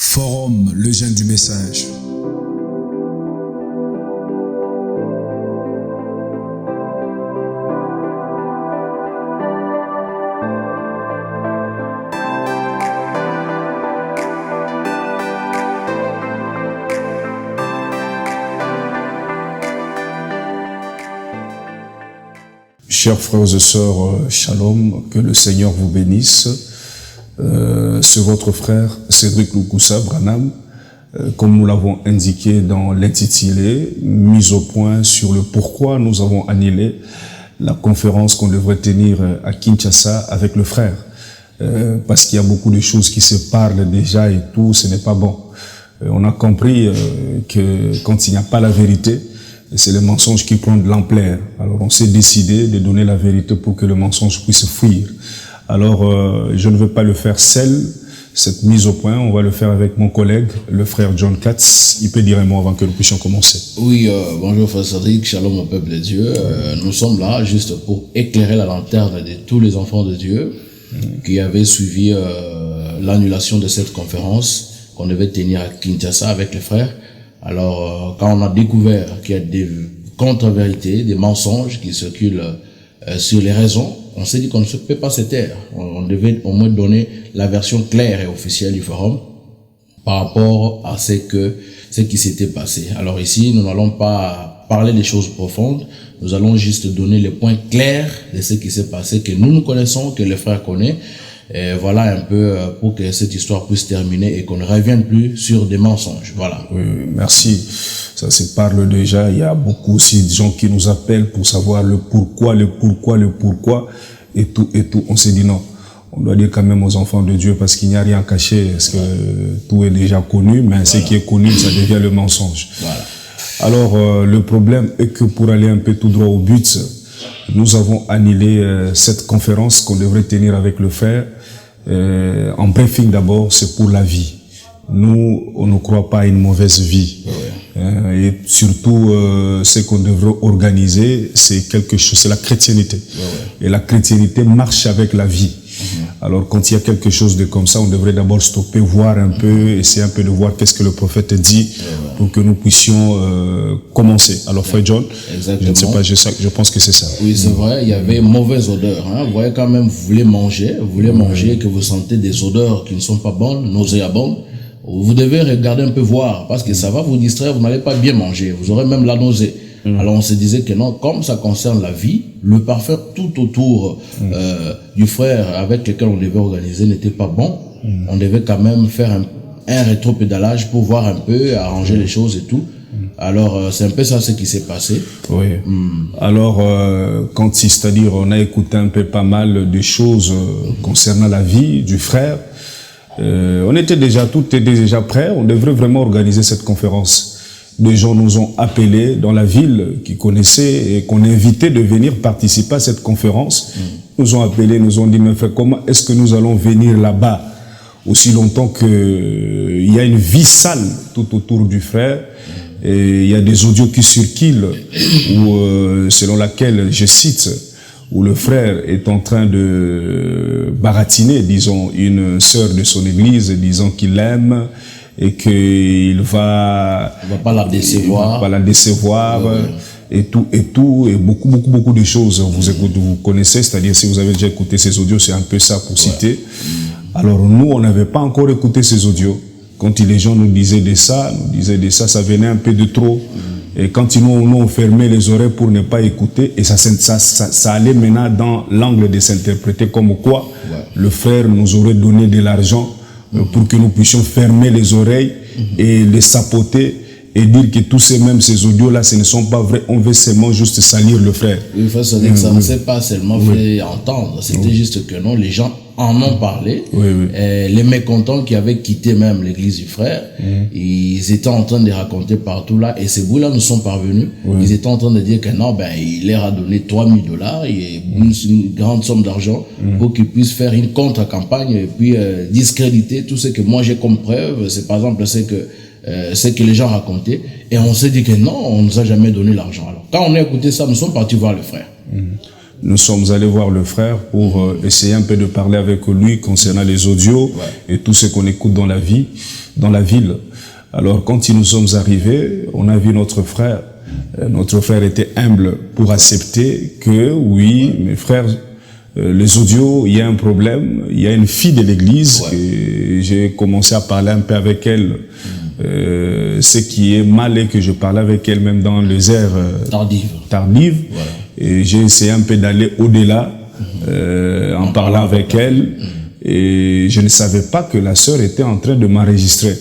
Forum, le jeune du message. Chers frères et sœurs, shalom, que le Seigneur vous bénisse. C'est votre frère Cédric Lukusa Branham, comme nous l'avons indiqué dans l'intitulé, mise au point sur le pourquoi nous avons annulé la conférence qu'on devrait tenir à Kinshasa avec le frère. Parce qu'il y a beaucoup de choses qui se parlent déjà et tout, ce n'est pas bon. On a compris que quand il n'y a pas la vérité, c'est le mensonge qui prend de l'ampleur. Alors on s'est décidé de donner la vérité pour que le mensonge puisse fuir. Alors je ne veux pas le faire seul, cette mise au point, on va le faire avec mon collègue, le frère John Katz. Il peut dire un mot avant que nous puissions commencer. Oui, bonjour frère Cédric, shalom au peuple de Dieu. Nous sommes là juste pour éclairer la lanterne de tous les enfants de Dieu qui avaient suivi l'annulation de cette conférence qu'on devait tenir à Kinshasa avec les frères. Alors, quand on a découvert qu'il y a des contre-vérités, des mensonges qui circulent sur les raisons, on s'est dit qu'on ne peut pas se taire. On devait au moins donner la version claire et officielle du forum par rapport à ce qui s'était passé. Alors ici, nous n'allons pas parler des choses profondes, nous allons juste donner les points clairs de ce qui s'est passé, que nous connaissons, que les frères connaissent. Et voilà un peu pour que cette histoire puisse terminer et qu'on ne revienne plus sur des mensonges. Voilà. Oui, merci. Ça se parle déjà. Il y a beaucoup aussi de gens qui nous appellent pour savoir le pourquoi et tout. On s'est dit non. On doit dire quand même aux enfants de Dieu parce qu'il n'y a rien caché. Parce que tout est déjà connu, mais ce qui est connu, ça devient le mensonge. Voilà. Alors, le problème est que pour aller un peu tout droit au but, nous avons annulé cette conférence qu'on devrait tenir avec le frère. En briefing d'abord, c'est pour la vie. Nous, on ne croit pas à une mauvaise vie. Ouais. Et surtout, ce qu'on devrait organiser, c'est quelque chose, c'est la chrétienté. Ouais. Et la chrétienté marche avec la vie. Alors, quand il y a quelque chose de comme ça, on devrait d'abord stopper, voir un peu, essayer un peu de voir qu'est-ce que le prophète dit pour que nous puissions commencer. Alors, frère John, exactement. Je ne sais pas, je pense que c'est ça. Oui, c'est vrai, il y avait une mauvaise odeur. Hein. Vous voyez quand même, vous voulez manger, que vous sentez des odeurs qui ne sont pas bonnes, nauséabondes. Vous devez regarder un peu voir, parce que ça va vous distraire, vous n'allez pas bien manger, vous aurez même la nausée. Alors on se disait que non, comme ça concerne la vie, le parfum tout autour du frère avec lequel on devait organiser n'était pas bon. On devait quand même faire un rétropédalage pour voir un peu, arranger les choses et tout. Alors c'est un peu ça ce qui s'est passé. Oui. Alors c'est-à-dire on a écouté un peu pas mal de choses concernant la vie du frère. Tout était déjà prêt, on devrait vraiment organiser cette conférence. Des gens nous ont appelés dans la ville qui connaissaient et qu'on invitait de venir participer à cette conférence. Nous ont appelés, nous ont dit, mais frère, comment est-ce que nous allons venir là-bas aussi longtemps qu'il y a une vie sale tout autour du frère et il y a des audios qui circulent où, selon laquelle, je cite, où le frère est en train de baratiner, disons, une sœur de son église, disant qu'il l'aime et qu'il va pas la décevoir, et tout, et beaucoup de choses. Vous connaissez, c'est-à-dire si vous avez déjà écouté ces audios, c'est un peu ça pour citer. Alors nous, on n'avait pas encore écouté ces audios. Quand les gens nous disaient de ça, ça venait un peu de trop. Et quand nous ont fermé les oreilles pour ne pas écouter, et ça allait maintenant dans l'angle de s'interpréter comme quoi le frère nous aurait donné de l'argent pour que nous puissions fermer les oreilles et les sapoter et dire que tous ces audios-là, ce ne sont pas vrais. On veut seulement juste salir le frère. Oui, ça ne s'est pas seulement fait entendre. C'était juste que non, les gens en ont parlé. Les mécontents qui avaient quitté même l'église du frère, ils étaient en train de raconter partout là. Et ces bouts-là nous sont parvenus. Ils étaient en train de dire que non, il leur a donné $3,000 et une grande somme d'argent pour qu'ils puissent faire une contre-campagne et puis discréditer tout ce que moi j'ai comme preuve. C'est par exemple ce que les gens racontaient. Et on s'est dit que non, on ne nous a jamais donné l'argent. Alors, quand on a écouté ça, nous sommes partis voir le frère. nous sommes allés voir le frère pour essayer un peu de parler avec lui concernant les audios et tout ce qu'on écoute dans la vie, dans la ville. Alors, quand nous sommes arrivés, on a vu notre frère. Notre frère était humble pour accepter que, oui, mes frères, les audios, il y a un problème. Il y a une fille de l'église que j'ai commencé à parler un peu avec elle. Ce qui est mal est que je parlais avec elle même dans les airs tardives. Voilà. Et j'ai essayé un peu d'aller au-delà en parlant avec elle. Et je ne savais pas que la sœur était en train de m'enregistrer.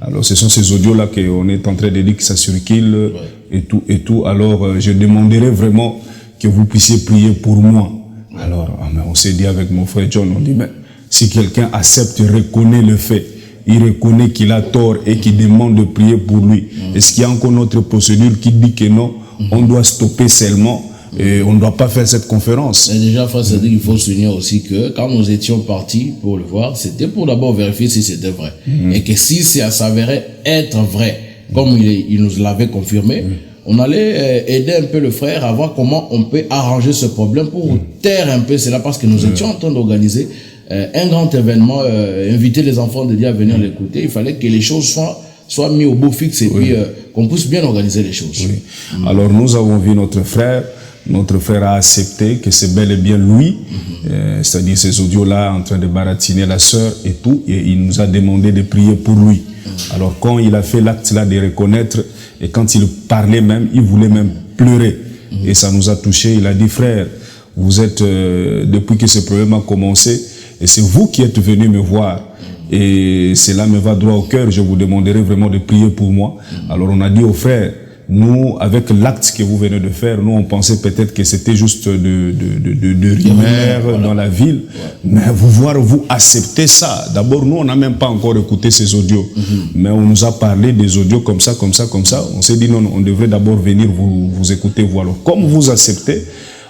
Alors, ce sont ces audios-là qu'on est en train de dire que ça circule et tout. Alors, je demanderais vraiment que vous puissiez prier pour moi. Alors, on s'est dit avec mon frère John, on dit, mais si quelqu'un accepte, reconnaît le fait, il reconnaît qu'il a tort et qu'il demande de prier pour lui, est-ce qu'il y a encore notre procédure qui dit que non, on doit stopper seulement et on ne doit pas faire cette conférence? Et déjà, frère Cédric, il faut souligner aussi que quand nous étions partis pour le voir, c'était pour d'abord vérifier si c'était vrai. Et que si ça s'avérait être vrai, comme il nous l'avait confirmé, on allait aider un peu le frère à voir comment on peut arranger ce problème pour taire un peu cela, parce que nous étions en train d'organiser un grand événement, inviter les enfants de Dieu à venir l'écouter. Il fallait que les choses soient mises au beau fixe et puis qu'on puisse bien organiser les choses. Alors nous avons vu notre frère. Notre frère a accepté que c'est bel et bien lui, c'est-à-dire ces audios-là en train de baratiner la sœur et tout, et il nous a demandé de prier pour lui. Alors quand il a fait l'acte-là de reconnaître, et quand il parlait même, il voulait même pleurer. Et ça nous a touché. Il a dit, frère, vous êtes, depuis que ce problème a commencé, et c'est vous qui êtes venu me voir. Et cela me va droit au cœur, je vous demanderai vraiment de prier pour moi. Alors on a dit au frère, nous, avec l'acte que vous venez de faire, nous, on pensait peut-être que c'était juste de rumeurs dans la ville. Mais vous acceptez ça. D'abord, nous, on n'a même pas encore écouté ces audios. Mais on nous a parlé des audios comme ça. On s'est dit, non, on devrait d'abord venir vous écouter, vous. Alors, comme vous acceptez,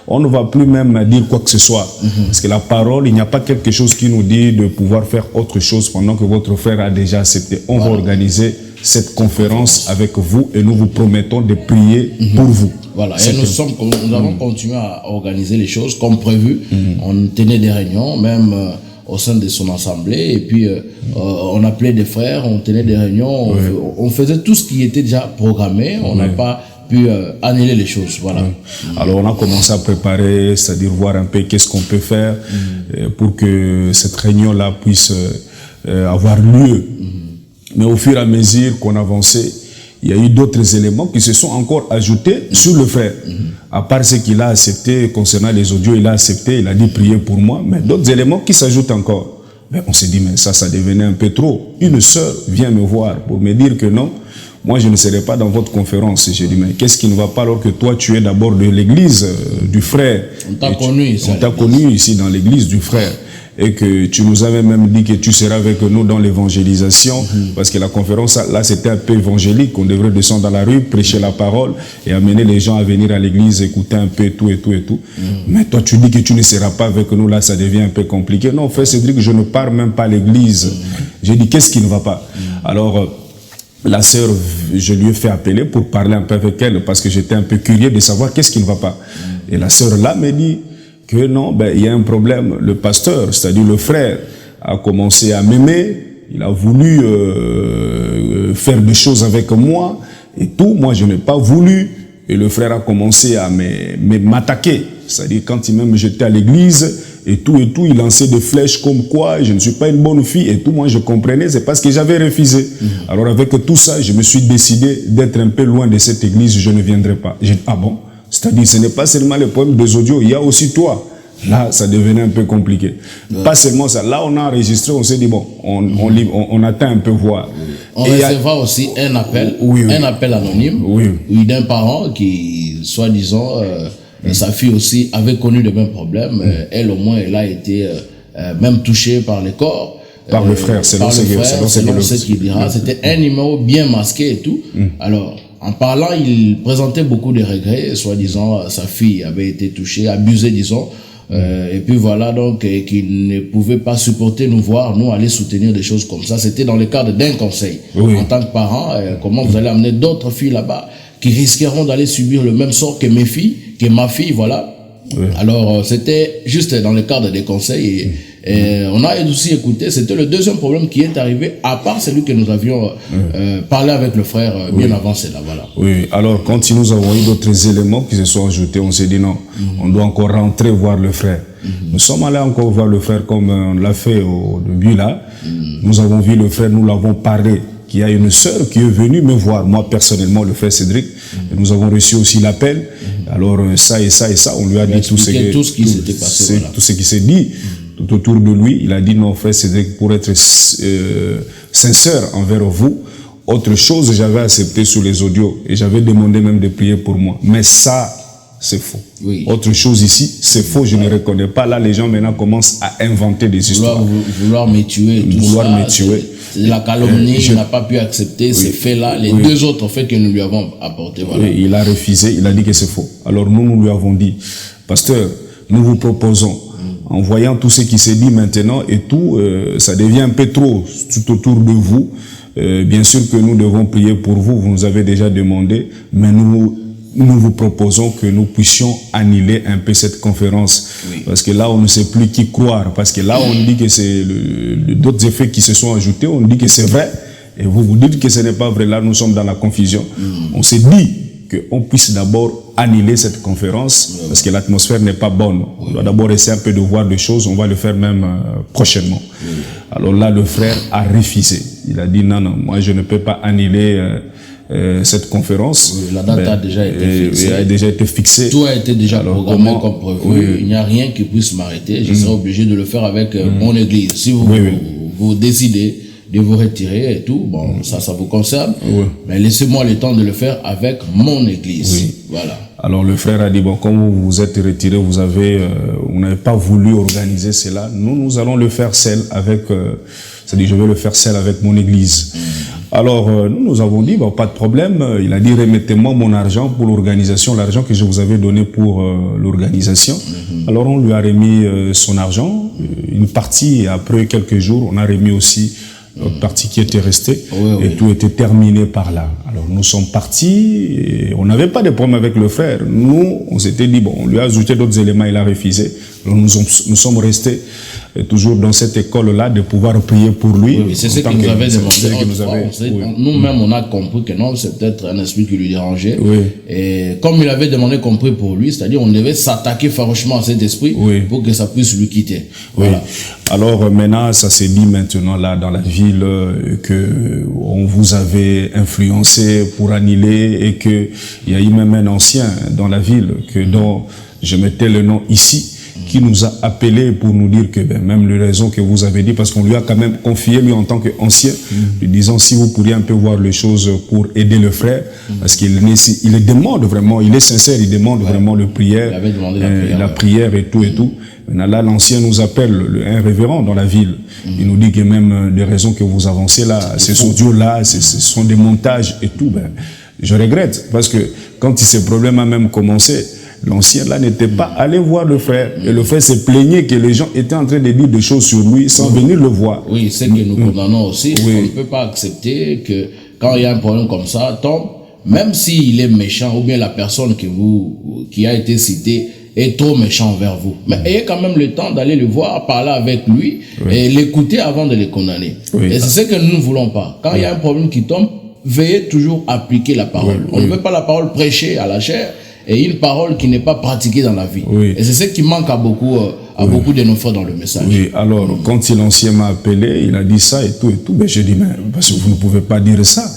on ne va plus même dire quoi que ce soit. Parce que la parole, il n'y a pas quelque chose qui nous dit de pouvoir faire autre chose pendant que votre frère a déjà accepté. On va organiser cette conférence avec vous et nous vous promettons de prier pour vous. Voilà, et nous avons continué à organiser les choses comme prévu. On tenait des réunions, même au sein de son assemblée, et puis on appelait des frères, on tenait des réunions, on faisait tout ce qui était déjà programmé, on n'a pas pu annuler les choses. Voilà. Alors on a commencé à préparer, c'est-à-dire voir un peu qu'est-ce qu'on peut faire pour que cette réunion-là puisse avoir lieu. Mais au fur et à mesure qu'on avançait, il y a eu d'autres éléments qui se sont encore ajoutés sur le frère. À part ce qu'il a accepté concernant les audios, il a accepté, il a dit prier pour moi, mais d'autres éléments qui s'ajoutent encore. Mais on s'est dit, mais ça devenait un peu trop. Une sœur vient me voir pour me dire que non, moi je ne serai pas dans votre conférence. J'ai dit, mais qu'est-ce qui ne va pas alors que toi tu es d'abord de l'église du frère? On t'a connu ici dans l'église du frère. Et que tu nous avais même dit que tu seras avec nous dans l'évangélisation, parce que la conférence, là, c'était un peu évangélique. On devrait descendre dans la rue, prêcher la parole et amener les gens à venir à l'église, écouter un peu tout. Mais toi, tu dis que tu ne seras pas avec nous, là, ça devient un peu compliqué. Non, frère Cédric, je ne pars même pas à l'église. J'ai dit, qu'est-ce qui ne va pas? Alors, la sœur, je lui ai fait appeler pour parler un peu avec elle, parce que j'étais un peu curieux de savoir qu'est-ce qui ne va pas. Et la sœur, là, me dit que non, il y a un problème. Le pasteur, c'est-à-dire le frère, a commencé à m'aimer, il a voulu faire des choses avec moi et tout. Moi, je n'ai pas voulu. Et le frère a commencé à m'attaquer. C'est-à-dire quand il même j'étais à l'église et tout, il lançait des flèches comme quoi je ne suis pas une bonne fille et tout. Moi, je comprenais, c'est parce que j'avais refusé. Alors avec tout ça, je me suis décidé d'être un peu loin de cette église, je ne viendrai pas. J'ai dit, ah bon? C'est-à-dire, ce n'est pas seulement le problème des audios, il y a aussi toi. Là, ça devenait un peu compliqué. Pas seulement ça. Là, on a enregistré, on s'est dit, bon, on attend un peu voir. On recevra aussi un appel, un appel anonyme, d'un parent qui, soi-disant, sa fille aussi avait connu le même problème. Elle, au moins, elle a été même touchée par les corps. Par le frère, selon ce qu'il dira. C'était un numéro bien masqué et tout. Alors, en parlant, il présentait beaucoup de regrets, soi-disant sa fille avait été touchée, abusée, disons, et puis voilà, donc, qu'il ne pouvait pas supporter nous voir, nous aller soutenir des choses comme ça. C'était dans le cadre d'un conseil. En tant que parent, comment vous allez amener d'autres filles là-bas qui risqueront d'aller subir le même sort que mes filles, que ma fille, voilà. Oui. Alors, c'était juste dans le cadre des conseils. Et on a aussi écouté, c'était le deuxième problème qui est arrivé, à part celui que nous avions parlé avec le frère bien avant cela. Voilà. Oui, alors quand nous avons eu d'autres éléments qui se sont ajoutés, on s'est dit non, on doit encore rentrer voir le frère. Nous sommes allés encore voir le frère comme on l'a fait au début là. Nous avons vu le frère, nous l'avons parlé, qu'il y a une sœur qui est venue me voir, moi personnellement, le frère Cédric. Et nous avons reçu aussi l'appel. Alors ça et ça et ça, on lui a dit tout ce qui s'était passé. Voilà. Tout ce qui s'est dit tout autour de lui. Il a dit non, frère Cédric, pour être sincère envers vous, autre chose, j'avais accepté sur les audios et j'avais demandé même de prier pour moi. Mais ça, c'est faux. Oui. Autre chose ici, c'est faux, je ne reconnais pas. Là, les gens maintenant commencent à inventer des histoires. Vouloir me tuer, tout vouloir ça. Me tuer. C'est la calomnie, il n'a pas pu accepter ces faits-là, les deux autres faits que nous lui avons apportés. Voilà. Et il a refusé, il a dit que c'est faux. Alors nous lui avons dit, pasteur, nous vous proposons, en voyant tout ce qui s'est dit maintenant et tout, ça devient un peu trop tout autour de vous. Bien sûr que nous devons prier pour vous, vous nous avez déjà demandé, mais nous vous proposons que nous puissions annuler un peu cette conférence. Oui. Parce que là, on ne sait plus qui croire. Parce que là, on dit que c'est d'autres effets qui se sont ajoutés, on dit que c'est vrai, et vous dites que ce n'est pas vrai. Là, nous sommes dans la confusion. On s'est dit qu'on puisse d'abord annuler cette conférence, parce que l'atmosphère n'est pas bonne. On doit d'abord essayer un peu de voir des choses, on va le faire même prochainement. Alors là, le frère a refusé. Il a dit non, moi je ne peux pas annuler cette conférence. Oui, la date a déjà été fixée. A déjà été fixée. Tout a été déjà programmé comme prévu. Il n'y a rien qui puisse m'arrêter. Je serai obligé de le faire avec mon église. Si vous décidez de vous retirer et tout, bon, ça vous concerne. Mais laissez-moi le temps de le faire avec mon église. Voilà. Alors le frère a dit, bon, comme vous vous êtes retiré, vous n'avez pas voulu organiser cela, nous allons le faire seul avec, c'est-à-dire je vais le faire seul avec mon église. Alors nous avons dit, bon, pas de problème, il a dit, remettez-moi mon argent pour l'organisation, l'argent que je vous avais donné pour l'organisation. Alors on lui a remis son argent, une partie, et après quelques jours, on a remis aussi notre partie qui était restée, et tout était terminé par là. Alors nous sommes partis, et on n'avait pas de problème avec le frère. Nous, on s'était dit, bon, on lui a ajouté d'autres éléments, il a refusé. Alors nous sommes restés toujours dans cette école-là, de pouvoir prier pour lui. Oui, c'est ce qu'il nous avait demandé. Nous-mêmes, on a compris que non, c'est peut-être un esprit qui lui dérangeait. Et comme il avait demandé qu'on prie pour lui, c'est-à-dire on devait s'attaquer farouchement à cet esprit pour que ça puisse lui quitter. Voilà. Alors maintenant, ça s'est dit maintenant là dans la ville que on vous avait influencé pour annuler et que il y a eu même un ancien dans la ville dont je mettais le nom ici, qui nous a appelé pour nous dire que même les raisons que vous avez dit, parce qu'on lui a quand même confié, lui en tant qu'ancien, lui disant si vous pourriez un peu voir les choses pour aider le frère, parce qu'il demande vraiment, il est sincère, il demande vraiment la prière et tout et tout. Maintenant là, l'ancien nous appelle, un révérend dans la ville. Il nous dit que même des raisons que vous avancez là, ces audios-là, ce sont des montages et tout. Je regrette, parce que quand ces problèmes a même commencé, l'ancien là n'était pas allé voir le frère. Et le frère se plaignait que les gens étaient en train de dire des choses sur lui sans venir le voir. Oui, c'est que nous condamnons aussi. On ne peut pas accepter que quand il y a un problème comme ça, même s'il est méchant, ou bien la personne qui a été citée est trop méchant envers vous. Mais ayez quand même le temps d'aller le voir, parler avec lui et l'écouter avant de le condamner. Et c'est ce que nous ne voulons pas. Quand il y a un problème qui tombe, veillez toujours à appliquer la parole. On ne veut pas la parole prêchée à la chair, et une parole qui n'est pas pratiquée dans la vie. Et c'est ce qui manque à beaucoup de nos frères dans le message. Oui, alors, quand l'ancien m'a appelé, il a dit ça et tout, ben j'ai dit, mais parce que vous ne pouvez pas dire ça.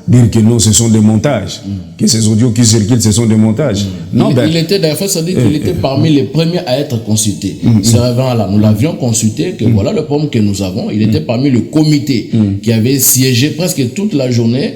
Dire que non, ce sont des montages. Que ces audios qui circulent, ce sont des montages. Non, il était, d'ailleurs, ça dit qu'il était parmi les premiers à être consultés. Ce révérend-là, nous l'avions consulté, que voilà le problème que nous avons. Il était parmi le comité qui avait siégé presque toute la journée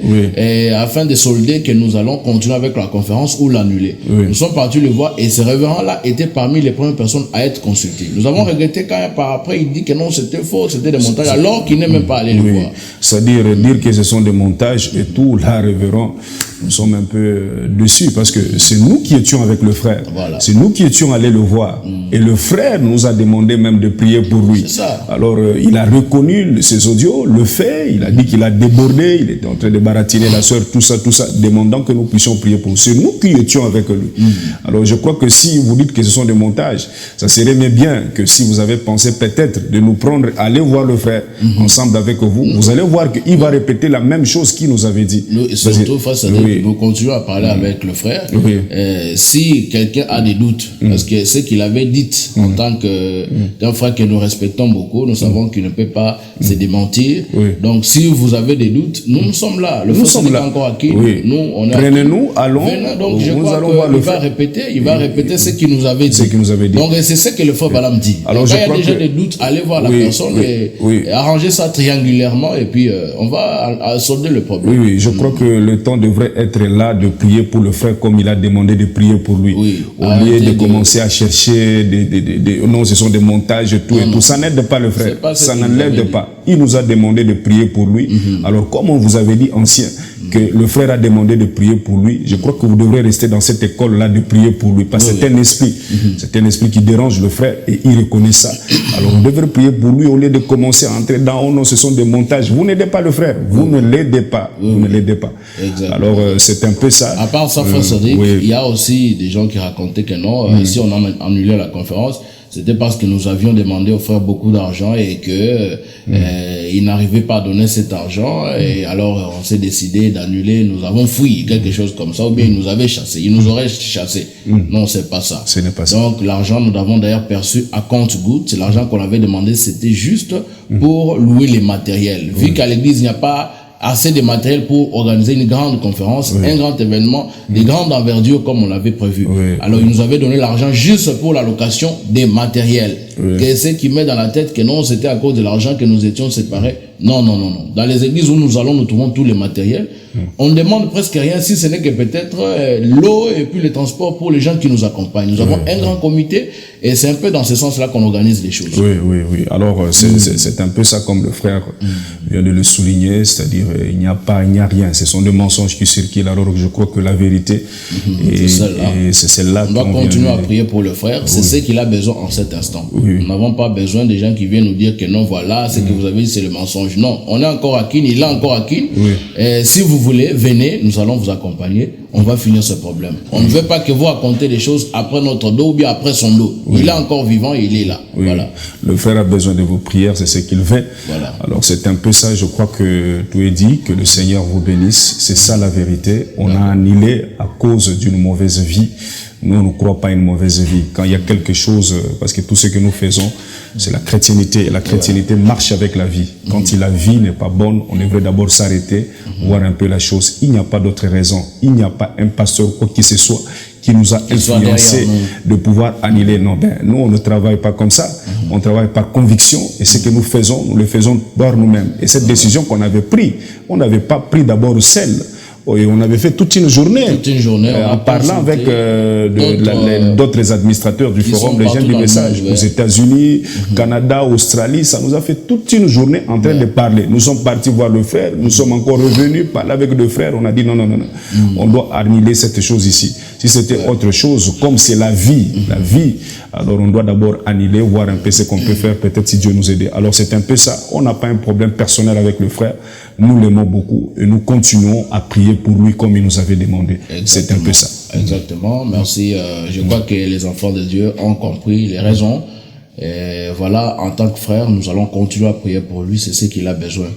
afin de solder que nous allons continuer avec la conférence ou l'annuler. Nous sommes partis le voir et ce révérend-là était parmi les premières personnes à être consultées. Nous avons regretté quand par après il dit que non, c'était faux, c'était des montages, alors qu'il n'est même pas allé le voir. c'est-à-dire dire que ce sont des montages et tout, là, révérend, nous sommes un peu dessus parce que c'est nous qui étions avec le frère. Voilà. C'est nous qui étions allés le voir. Et le frère nous a demandé même de prier pour lui. C'est ça. Alors, il a reconnu ses audios, le fait, il a dit qu'il a débordé, il était en train de baratiner la sœur, tout ça, demandant que nous puissions prier pour lui. C'est nous qui étions avec lui. Alors, je crois que si vous dites que ce sont des montages, ça serait bien que si vous avez pensé peut-être de nous prendre, aller voir le frère ensemble avec vous, vous allez voir qu'il va répéter la même chose qu'il nous avait dit. Nous, surtout face à nous continuons à parler avec le frère. Si quelqu'un a des doutes, parce que ce qu'il avait dit en tant qu'un frère que nous respectons beaucoup, nous savons qu'il ne peut pas se démentir. Donc, si vous avez des doutes, nous sommes là. Le frère n'est pas encore acquis. Nous, on est prenez-nous, allons. Donc, je crois qu'il va répéter ce qu'il nous avait dit. Donc, c'est ce que le frère Balam dit. Alors, quand il y a déjà des doutes, allez voir la personne et arranger ça triangulairement et puis on va solder le problème. Oui, je crois que le temps devrait être là de prier pour le frère comme il a demandé de prier pour lui. Au lieu de commencer à chercher non, ce sont des montages et tout. Ça n'aide pas le frère. Ça ne l'aide pas. Il nous a demandé de prier pour lui. Alors, comme on vous avait dit, ancien, que le frère a demandé de prier pour lui, je crois que vous devrez rester dans cette école-là de prier pour lui. Parce que c'est un esprit. C'est un esprit qui dérange le frère et il reconnaît ça. Alors, vous devrez prier pour lui au lieu de commencer à entrer dans oh non, ce sont des montages. Vous n'aidez pas le frère. Vous ne l'aidez pas. Vous ne l'aidez pas. Exactement. Alors, c'est un peu ça. À part ça, il y a aussi des gens qui racontaient que non, si on a annulé la conférence, c'était parce que nous avions demandé au frère beaucoup d'argent et que il n'arrivait pas à donner cet argent et alors on s'est décidé d'annuler, nous avons fui, quelque chose comme ça, ou bien il nous avait chassé, il nous aurait chassé. Non, c'est pas ça. Ce n'est pas ça. Donc l'argent, nous l'avons d'ailleurs perçu à compte-gouttes. L'argent qu'on avait demandé, c'était juste pour louer les matériels. Vu qu'à l'église, il n'y a pas assez de matériel pour organiser une grande conférence, un grand événement, de grande envergure comme on l'avait prévu. Alors, il nous avait donné l'argent juste pour la location des matériels. Qu'est-ce qui met dans la tête que non, c'était à cause de l'argent que nous étions séparés? Non. Dans les églises où nous allons, nous trouvons tous les matériels. On ne demande presque rien, si ce n'est que peut-être l'eau et puis le transport pour les gens qui nous accompagnent. Nous avons un grand comité et c'est un peu dans ce sens-là qu'on organise les choses. Oui. Alors, c'est un peu ça comme le frère vient de le souligner, c'est-à-dire il n'y a rien. Ce sont des mensonges qui circulent. Alors, je crois que la vérité, c'est celle-là. On doit continuer à prier pour le frère. C'est ce qu'il a besoin en cet instant. Nous n'avons pas besoin des gens qui viennent nous dire que non, voilà, ce que vous avez dit, c'est le mensonge. Non, on est encore à Kin, il est encore à Kin. Si vous voulez, venez, nous allons vous accompagner. On va finir ce problème. On ne veut pas que vous racontez des choses après notre dos ou bien après son dos. Il est encore vivant et il est là. Voilà. Le frère a besoin de vos prières, c'est ce qu'il veut. Voilà. Alors c'est un peu ça, je crois que tout est dit, que le Seigneur vous bénisse. C'est ça la vérité. On a annulé à cause d'une mauvaise vie. Nous, on ne croit pas à une mauvaise vie. Quand il y a quelque chose, parce que tout ce que nous faisons, c'est la chrétienté. Et la chrétienté marche avec la vie. Quand la vie n'est pas bonne, on devrait d'abord s'arrêter, voir un peu la chose. Il n'y a pas d'autre raison. Il n'y a pas un pasteur ou quoi que ce soit qui nous a influencé de pouvoir annuler. Non, nous, on ne travaille pas comme ça. On travaille par conviction. Et ce que nous faisons, nous le faisons par nous-mêmes. Et cette décision qu'on avait prise, on n'avait pas pris d'abord celle. Et on avait fait toute une journée en parlant avec d'autres administrateurs du Forum des jeunes du message, aux États-Unis, Canada, Australie. Ça nous a fait toute une journée en train de parler. Nous sommes partis voir le frère, nous sommes encore revenus parler avec le frère. On a dit non. On doit annuler cette chose ici. Si c'était autre chose, comme c'est la vie, alors on doit d'abord annuler, voir un peu ce qu'on peut faire, peut-être si Dieu nous aide. Alors c'est un peu ça. On n'a pas un problème personnel avec le frère. Nous l'aimons beaucoup et nous continuons à prier pour lui comme il nous avait demandé. C'est un peu ça. Exactement. Merci. Je crois que les enfants de Dieu ont compris les raisons. Et voilà, en tant que frère, nous allons continuer à prier pour lui. C'est ce qu'il a besoin.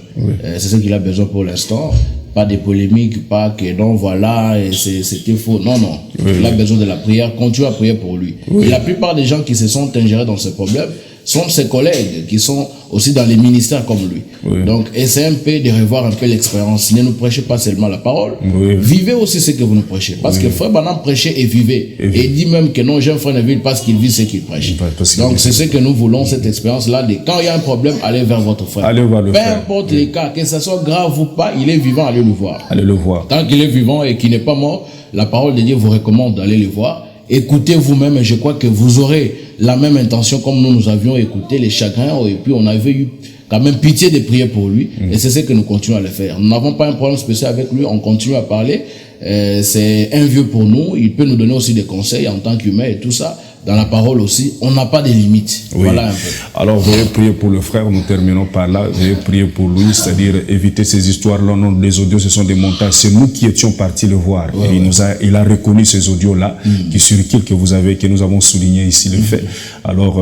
C'est ce qu'il a besoin pour l'instant. Pas de polémiques, pas que non, voilà, c'était faux. Non. Il a besoin de la prière. Continue à prier pour lui. Et la plupart des gens qui se sont ingérés dans ce problème sont ses collègues qui sont aussi dans les ministères comme lui. Donc, essayez un peu de revoir un peu l'expérience. Ne nous prêchez pas seulement la parole. Vivez aussi ce que vous nous prêchez. Parce que Frère Branham prêchait et vivait. Et il dit même que non, j'ai un frère Neville parce qu'il vit ce qu'il prêche. Donc, c'est ce que nous voulons, cette expérience-là. Quand il y a un problème, allez vers votre frère. Allez voir le frère. Peu importe les cas, que ce soit grave ou pas, il est vivant, allez le voir. Allez le voir. Tant qu'il est vivant et qu'il n'est pas mort, la parole de Dieu vous recommande d'aller le voir. Écoutez vous-même et je crois que vous aurez la même intention comme nous avions écouté les chagrins et puis on avait eu quand même pitié de prier pour lui. Et c'est ce que nous continuons à le faire. Nous n'avons pas un problème spécial avec lui, on continue à parler. C'est un vieux pour nous, il peut nous donner aussi des conseils en tant qu'humain et tout ça. Dans la parole aussi, on n'a pas de limites. Oui. Voilà un peu. Alors, veuillez prier pour le frère, nous terminons par là. Veuillez prier pour lui, c'est-à-dire éviter ces histoires-là. Non, les audios, ce sont des montages. C'est nous qui étions partis le voir. Et il a reconnu ces audios-là, qui circulent, que nous avons souligné ici le fait. Alors,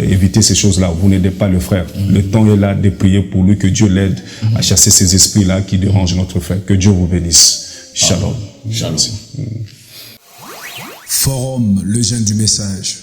évitez ces choses-là. Vous n'aidez pas le frère. Le temps est là de prier pour lui, que Dieu l'aide à chasser ces esprits-là qui dérangent notre frère. Que Dieu vous bénisse. Shalom. Shalom. Forum, le jeune du message.